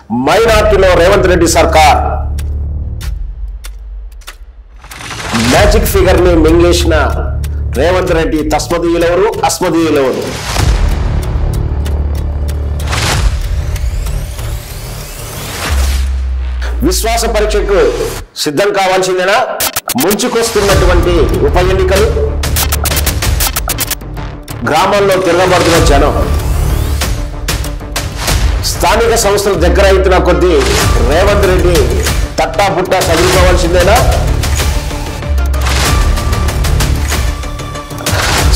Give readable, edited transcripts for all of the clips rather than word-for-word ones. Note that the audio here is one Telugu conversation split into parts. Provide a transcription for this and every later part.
మైనార్టీలో రేవంత్ రెడ్డి సర్కార్ మ్యాజిక్ ఫిగర్ ని మింగేసిన రేవంత్ రెడ్డి తస్మదీయులెవరు అస్మదీయులెవరు? విశ్వాస పరీక్షకు సిద్ధం కావాల్సిందేనా? ముంచుకొస్తున్నటువంటి ఉప ఎన్నికలు, గ్రామాల్లో తిరగబడుతున్న జనం, స్థానిక సంస్థలు దగ్గర అవుతున్న కొద్దీ రేవంత్ రెడ్డి తట్టా పుట్టా చదువుకోవాల్సిందేనా?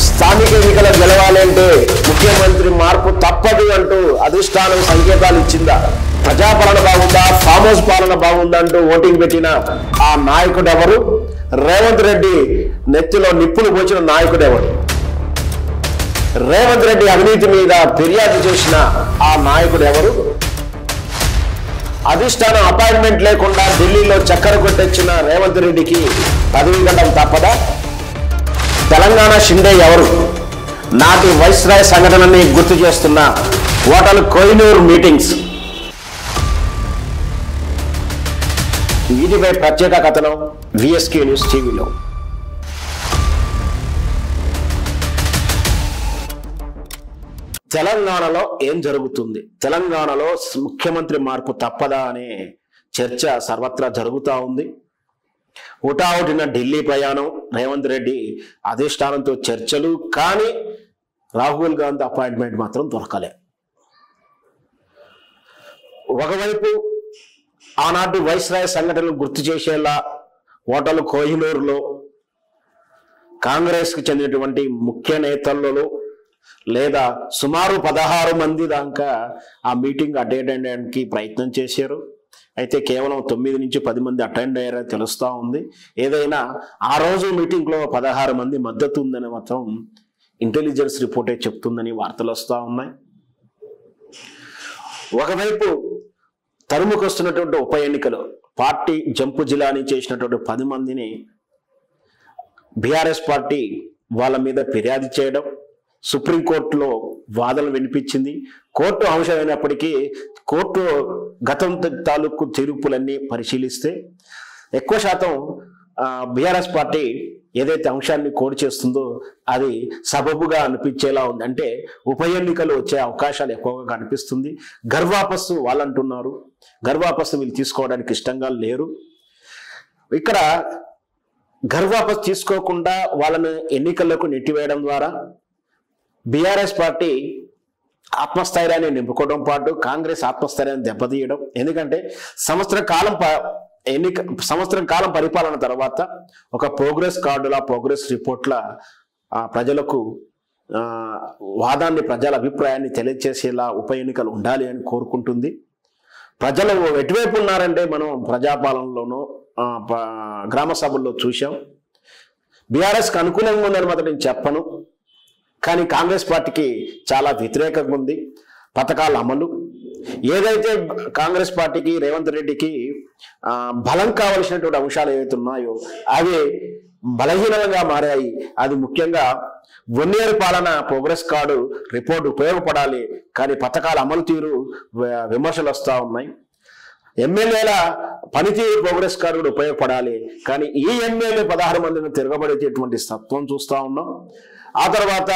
స్థానిక ఎన్నికలు గెలవాలంటే ముఖ్యమంత్రి మార్పు తప్పదు అంటూ అధిష్టానం సంకేతాలు ఇచ్చిందా? ప్రజాపాలన బాగుందా, ఫామ్ హౌస్ పాలన బాగుందా అంటూ ఓటింగ్ పెట్టిన ఆ నాయకుడు ఎవరు? రేవంత్ రెడ్డి నెత్తిలో నిప్పులు పోచిన నాయకుడు ఎవరు? రేవంత్ రెడ్డి అవినీతి మీద ఫిర్యాదు చేసిన ఆ నాయకుడు ఎవరు? అధిష్టానం అపాయింట్మెంట్ లేకుండా ఢిల్లీలో చక్కర కొట్టొచ్చిన రేవంత్ రెడ్డికి పదవి గండం తప్పదా? తెలంగాణ షిండే ఎవరు? నాటి వైస్రాయ్ సంఘటనని గుర్తు చేస్తున్న హోటల్ కోహినూర్ మీటింగ్స్. వీటిపై ప్రత్యేక కథనం విఎస్కే న్యూస్ టీవీలో. తెలంగాణలో ఏం జరుగుతుంది? తెలంగాణలో ముఖ్యమంత్రి మార్పు తప్పదా అనే చర్చ సర్వత్రా జరుగుతూ ఉంది. హుటాహుటిన ఢిల్లీ ప్రయాణం, రేవంత్ రెడ్డి అధిష్టానంతో చర్చలు, కానీ రాహుల్ గాంధీ అపాయింట్మెంట్ మాత్రం దొరకలే. ఒకవైపు ఆనాటి వైస్రాయ్ సంఘటనలు గుర్తు చేసేలా హోటల్ కోహినూర్లో కాంగ్రెస్కి చెందినటువంటి ముఖ్య నేతలలో లేదా సుమారు 16 మంది దాకా ఆ మీటింగ్ అటెండ్ అయ్యడానికి ప్రయత్నం చేశారు. అయితే కేవలం 9 నుంచి 10 మంది అటెండ్ అయ్యారని తెలుస్తూ ఉంది. ఏదైనా ఆ రోజు మీటింగ్లో 16 మంది మద్దతు ఉందని మాత్రం ఇంటెలిజెన్స్ రిపోర్టే చెప్తుందని వార్తలు వస్తూ ఉన్నాయి. ఒకవైపు తరుముకొస్తున్నటువంటి ఉప ఎన్నికలు, పార్టీ జంపు జిలాని చేసినటువంటి 10 మందిని బీఆర్ఎస్ పార్టీ వాళ్ళ మీద ఫిర్యాదు చేయడం, సుప్రీంకోర్టులో వాదనలు వినిపించింది. కోర్టు అంశమైనప్పటికీ కోర్టు గతం తాలూకు తీర్పులన్నీ పరిశీలిస్తే ఎక్కువ శాతం బీఆర్ఎస్ పార్టీ ఏదైతే అంశాన్ని కోడ్ చేస్తుందో అది సబబుగా అనిపించేలా ఉంది. అంటే ఉప ఎన్నికలు వచ్చే అవకాశాలు ఎక్కువగా కనిపిస్తుంది. గర్వాపస్సు వాళ్ళంటున్నారు, గర్వాపస్సు వీళ్ళు తీసుకోవడానికి ఇష్టంగా లేరు. ఇక్కడ గర్వాపస్సు తీసుకోకుండా వాళ్ళని ఎన్నికలకు నెట్టివేయడం ద్వారా బీఆర్ఎస్ పార్టీ ఆత్మస్థైర్యాన్ని నింపుకోవడం పాటు కాంగ్రెస్ ఆత్మస్థైర్యాన్ని దెబ్బతీయడం. ఎందుకంటే సంవత్సరం కాలం పరిపాలన తర్వాత ఒక ప్రోగ్రెస్ కార్డుల, ప్రోగ్రెస్ రిపోర్ట్ల ప్రజలకు వాదాన్ని, ప్రజల అభిప్రాయాన్ని తెలియజేసేలా ఉప ఎన్నికలు ఉండాలి అని కోరుకుంటుంది. ప్రజలు ఎటువైపు ఉన్నారంటే మనం ప్రజాపాలనలోనూ గ్రామ సభల్లో చూసాం. బీఆర్ఎస్కి అనుకూలంగా ఉందని మాత్రం నేను చెప్పను, కానీ కాంగ్రెస్ పార్టీకి చాలా వ్యతిరేకంగా ఉంది. పథకాల అమలు, ఏదైతే కాంగ్రెస్ పార్టీకి రేవంత్ రెడ్డికి బలం కావలసినటువంటి అంశాలు ఏవైతే ఉన్నాయో అవి బలహీనంగా మారాయి. అది ముఖ్యంగా 1 year పాలన ప్రోగ్రెస్ కార్డు రిపోర్ట్ ఉపయోగపడాలి, కానీ పథకాల అమలు తీరు విమర్శలు వస్తూ ఉన్నాయి. ఎమ్మెల్యేల పనితీరు ప్రోగ్రెస్ కార్డు ఉపయోగపడాలి, కానీ ఈ ఎమ్మెల్యే 16 మందిని తిరగబడేటటువంటి తత్వం చూస్తూ ఉన్నాం. ఆ తర్వాత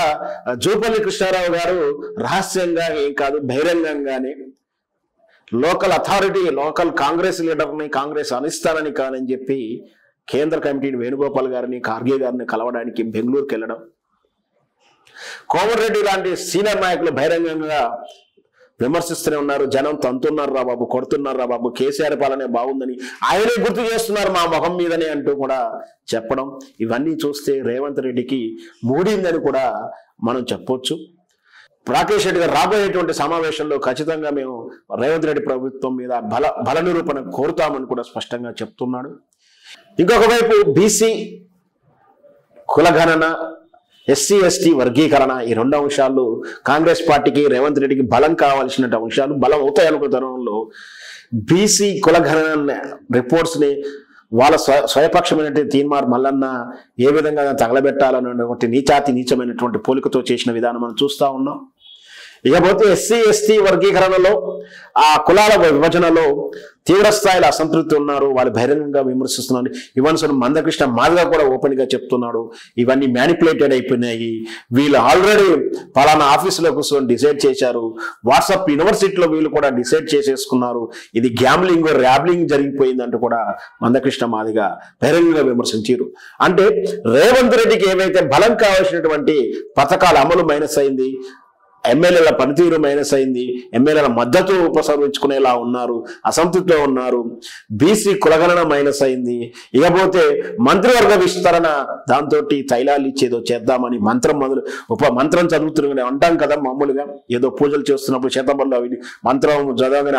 జూపల్లి కృష్ణారావు గారు రహస్యంగా ఏం కాదు బహిరంగంగానే లోకల్ అథారిటీ, లోకల్ కాంగ్రెస్ లీడర్ని కాంగ్రెస్ అనిస్తానని కాదని చెప్పి కేంద్ర కమిటీని వేణుగోపాల్ గారిని, ఖార్గే గారిని కలవడానికి బెంగళూరుకి వెళ్ళడం, కోమటిరెడ్డి లాంటి సీనియర్ నాయకులు బహిరంగంగా విమర్శిస్తూనే ఉన్నారు. జనం తంతున్నారు రా బాబు, కొడుతున్నారు రా బాబు, కేసీఆర్ పాలనే బాగుందని ఆయనే గుర్తు చేస్తున్నారు మా ముఖం మీదనే అంటూ కూడా చెప్పడం. ఇవన్నీ చూస్తే రేవంత్ రెడ్డికి మూడిందని కూడా మనం చెప్పొచ్చు. రాకేష్ రెడ్డి గారు రాబోయేటువంటి సమావేశంలో ఖచ్చితంగా మేము రేవంత్ రెడ్డి ప్రభుత్వం మీద బల నిరూపణ కోరుతామని కూడా స్పష్టంగా చెప్తున్నాడు. ఇంకొక వైపు బీసీ కులగణన, ఎస్సీ ఎస్టీ వర్గీకరణ, ఈ 2 అంశాలు కాంగ్రెస్ పార్టీకి రేవంత్ రెడ్డికి బలం కావాల్సిన అంశాలు. బలం అవుతాయి అనుకున్న తరుణంలో బీసీ కులగణన రిపోర్ట్స్ని వాళ్ళ స్వయపక్షమైనటువంటి తీన్మార్ మల్లన్న ఏ విధంగా తగలబెట్టాలన్నటువంటి నీచాతి నీచమైనటువంటి పోలికతో చేసిన విధానం మనం చూస్తూ ఉన్నాం. ఇకపోతే ఎస్సీ ఎస్టీ వర్గీకరణలో ఆ కులాల విభజనలో తీవ్ర స్థాయిలో అసంతృప్తి ఉన్నారు. వాళ్ళు బహిరంగంగా విమర్శిస్తున్నారు. ఈవెన్ మందకృష్ణ మాదిగా కూడా ఓపెన్ గా చెప్తున్నాడు, ఇవన్నీ మ్యానిపులేటెడ్ అయిపోయినాయి, వీళ్ళు ఆల్రెడీ పలానా ఆఫీసులో కూర్చొని డిసైడ్ చేశారు, వాట్సాప్ యూనివర్సిటీలో వీళ్ళు కూడా డిసైడ్ చేసేసుకున్నారు, ఇది గ్యామ్లింగ్ ర్యాబ్లింగ్ జరిగిపోయిందంటూ కూడా మందకృష్ణ మాదిగా బహిరంగంగా విమర్శించారు. అంటే రేవంత్ రెడ్డికి ఏవైతే బలం కావాల్సినటువంటి పథకాల అమలు మైనస్ అయింది, ఎమ్మెల్యేల పనితీరు మైనస్ అయింది, ఎమ్మెల్యేల మద్దతు ఉపసంహరించుకునేలా ఉన్నారు, అసంతృప్తిలో ఉన్నారు, బీసీ కులగణన మైనస్ అయింది. ఇకపోతే మంత్రివర్గ విస్తరణ, దాంతో తైలాలు ఇచ్చేదో చేద్దామని మంత్రం చదువుతున్నా అంటాం కదా మామూలుగా, ఏదో పూజలు చేస్తున్నప్పుడు చేతబల్లో అవి మంత్రం చదవగానే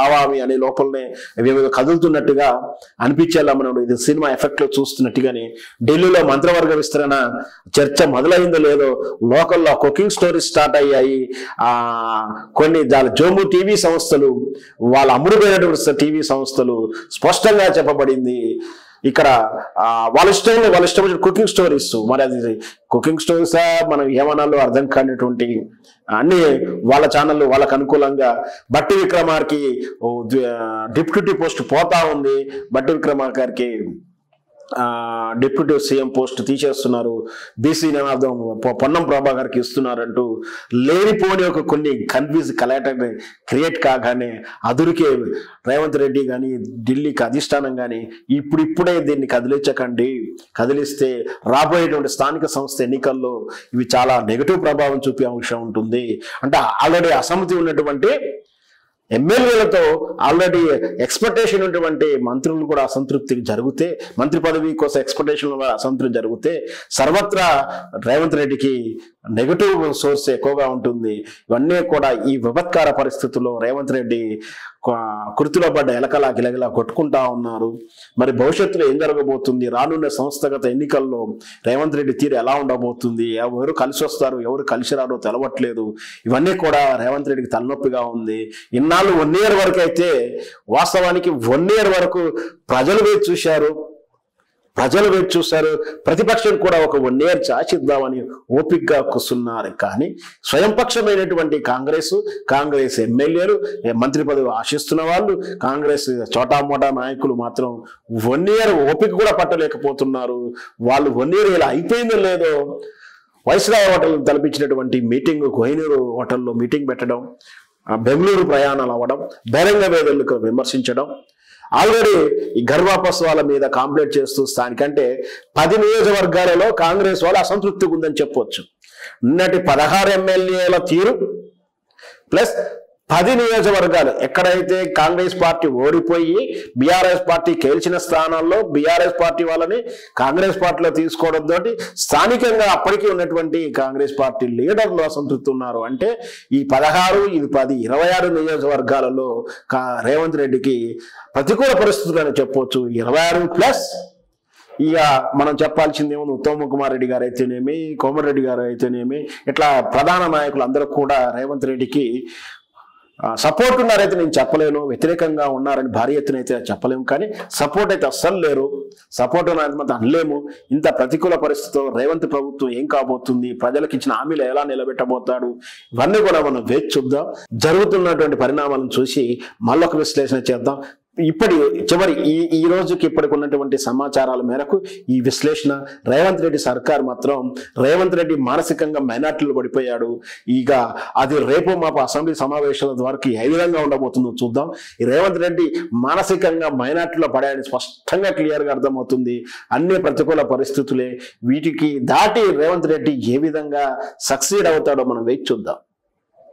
ఆవామి అనే లోపలనే ఏదో కదులుతున్నట్టుగా అనిపించేలా మనం ఇది సినిమా ఎఫెక్ట్ లో చూస్తున్నట్టుగానే ఢిల్లీలో మంత్రివర్గ విస్తరణ చర్చ మొదలైందో లేదో లోకల్లో కుకింగ్ స్టోరీస్ స్టార్ట్ అయ్యాయి. కొన్ని జోము టీవీ సంస్థలు, వాళ్ళ అమ్ముడుపోయినటువంటి టీవీ సంస్థలు స్పష్టంగా చెప్పబడింది ఇక్కడ వాళ్ళ ఇష్టం కుకింగ్ స్టోరీస్. మరి అది కుకింగ్ స్టోరీసా మనం ఏమనాలో అర్థం కానిటువంటి అన్ని వాళ్ళ ఛానళ్ళు వాళ్ళకు అనుకూలంగా. బట్టి విక్రమార్కి డిప్యూటీ పోస్ట్ పోతా ఉంది, బట్టి విక్రమార్కి డిప్యూటీ సీఎం పోస్ట్ తీసేస్తున్నారు, బీసీ నినాదం పొన్నం ప్రభాకర్కి ఇస్తున్నారంటూ లేనిపోని కొన్ని కలెక్టర్ క్రియేట్ కాగానే అదురికే రేవంత్ రెడ్డి కానీ ఢిల్లీకి అధిష్టానం కానీ ఇప్పుడే దీన్ని కదిలించకండి, కదిలిస్తే రాబోయేటువంటి స్థానిక సంస్థ ఎన్నికల్లో ఇవి చాలా నెగటివ్ ప్రభావం చూపే అంశం ఉంటుంది. అంటే ఆల్రెడీ అసమ్మతి ఉన్నటువంటి ఎమ్మెల్యేలతో ఆల్రెడీ ఎక్స్పెక్టేషన్ ఉన్నటువంటి మంత్రులు కూడా అసంతృప్తికి జరిగితే, మంత్రి పదవి కోసం ఎక్స్పెక్టేషన్ అసంతృప్తి జరిగితే సర్వత్రా రేవంత్ రెడ్డికి నెగటివ్ సోర్స్ ఎక్కువగా ఉంటుంది. ఇవన్నీ కూడా ఈ విపత్కార పరిస్థితుల్లో రేవంత్ రెడ్డి కుర్తిలో పడ్డ ఎలకలా గిలగిలా కొట్టుకుంటా ఉన్నారు. మరి భవిష్యత్తులో ఏం జరగబోతుంది, రానున్న సంస్థాగత ఎన్నికల్లో రేవంత్ రెడ్డి తీరు ఎలా ఉండబోతుంది, ఎవరు కలిసి వస్తారు ఎవరు కలిసి రారో తెలవట్లేదు. ఇవన్నీ కూడా రేవంత్ రెడ్డికి తలనొప్పిగా ఉంది. ఇన్నాళ్ళు 1 year వరకు అయితే వాస్తవానికి 1 year వరకు ప్రజలు వేచి చూశారు, ప్రతిపక్షం కూడా ఒక 1 year చాచిద్దామని ఓపికగా కూర్చున్నారు. కానీ స్వయంపక్షమైనటువంటి కాంగ్రెస్ ఎమ్మెల్యేలు, మంత్రి పదవి ఆశిస్తున్న వాళ్ళు, కాంగ్రెస్ చోటామోటా నాయకులు మాత్రం 1 year ఓపిక కూడా పట్టలేకపోతున్నారు. వాళ్ళు 1 year ఇలా అయిపోయిందో లేదో వైస్రాయ్ హోటల్ తలపించినటువంటి మీటింగ్, కోహినూరు హోటల్లో మీటింగ్ పెట్టడం, బెంగళూరు ప్రయాణాలు అవ్వడం, బహిరంగ వేదికలకు విమర్శించడం, ఆల్రెడీ ఈ గర్వాపస్ వాళ్ళ మీద కాంప్లైంట్ చేస్తూ స్థానికంటే 10 నియోజకవర్గాలలో కాంగ్రెస్ వాళ్ళు అసంతృప్తిగా ఉందని చెప్పవచ్చు. నిన్నటి 16 ఎమ్మెల్యేల తీరు ప్లస్ 10 నియోజకవర్గాలు ఎక్కడైతే కాంగ్రెస్ పార్టీ ఓడిపోయి బీఆర్ఎస్ పార్టీ గెలిచిన స్థానాల్లో బీఆర్ఎస్ పార్టీ వాళ్ళని కాంగ్రెస్ పార్టీలో తీసుకోవడంతో స్థానికంగా అప్పటికీ ఉన్నటువంటి కాంగ్రెస్ పార్టీ లీడర్లు అసంతృప్తి ఉన్నారు. అంటే ఈ 16, ఇది 10, 26 నియోజకవర్గాలలో రేవంత్ రెడ్డికి ప్రతికూల పరిస్థితులు అని చెప్పవచ్చు. 26+. ఇక మనం చెప్పాల్సింది ఏముంది, ఉత్తమ్ కుమార్ రెడ్డి గారు అయితేనేమి, కోమటిరెడ్డి గారు అయితేనేమి, ఇట్లా ప్రధాన నాయకులు అందరూ కూడా రేవంత్ రెడ్డికి సపోర్ట్ ఉన్నారైతే నేను చెప్పలేను, వ్యతిరేకంగా ఉన్నారని భారీ ఎత్తున అయితే చెప్పలేము, కానీ సపోర్ట్ అయితే అస్సలు లేరు. సపోర్ట్ ఉన్నది మాత్రం అనలేము. ఇంత ప్రతికూల పరిస్థితితో రేవంత్ ప్రభుత్వం ఏం కాబోతుంది, ప్రజలకు ఇచ్చిన హామీలు ఎలా నిలబెట్టబోతాడు, ఇవన్నీ కూడా మనం వేచి చూద్దాం. జరుగుతున్నటువంటి పరిణామాలను చూసి మళ్ళొక విశ్లేషణ చేద్దాం. ఈ రోజుకి ఇప్పటికి ఉన్నటువంటి సమాచారాల మేరకు ఈ విశ్లేషణ, రేవంత్ రెడ్డి సర్కార్ మాత్రం రేవంత్ రెడ్డి మానసికంగా మైనార్టీలు పడిపోయాడు. ఇక అది రేపు మాపు అసెంబ్లీ సమావేశాల ద్వారా ఏ విధంగా ఉండబోతుందో చూద్దాం. ఈ రేవంత్ రెడ్డి మానసికంగా మైనార్టీలో పడాయని స్పష్టంగా క్లియర్గా అర్థమవుతుంది. అన్ని ప్రతికూల పరిస్థితులే, వీటికి దాటి రేవంత్ రెడ్డి ఏ విధంగా సక్సీడ్ అవుతాడో మనం వేచి చూద్దాం.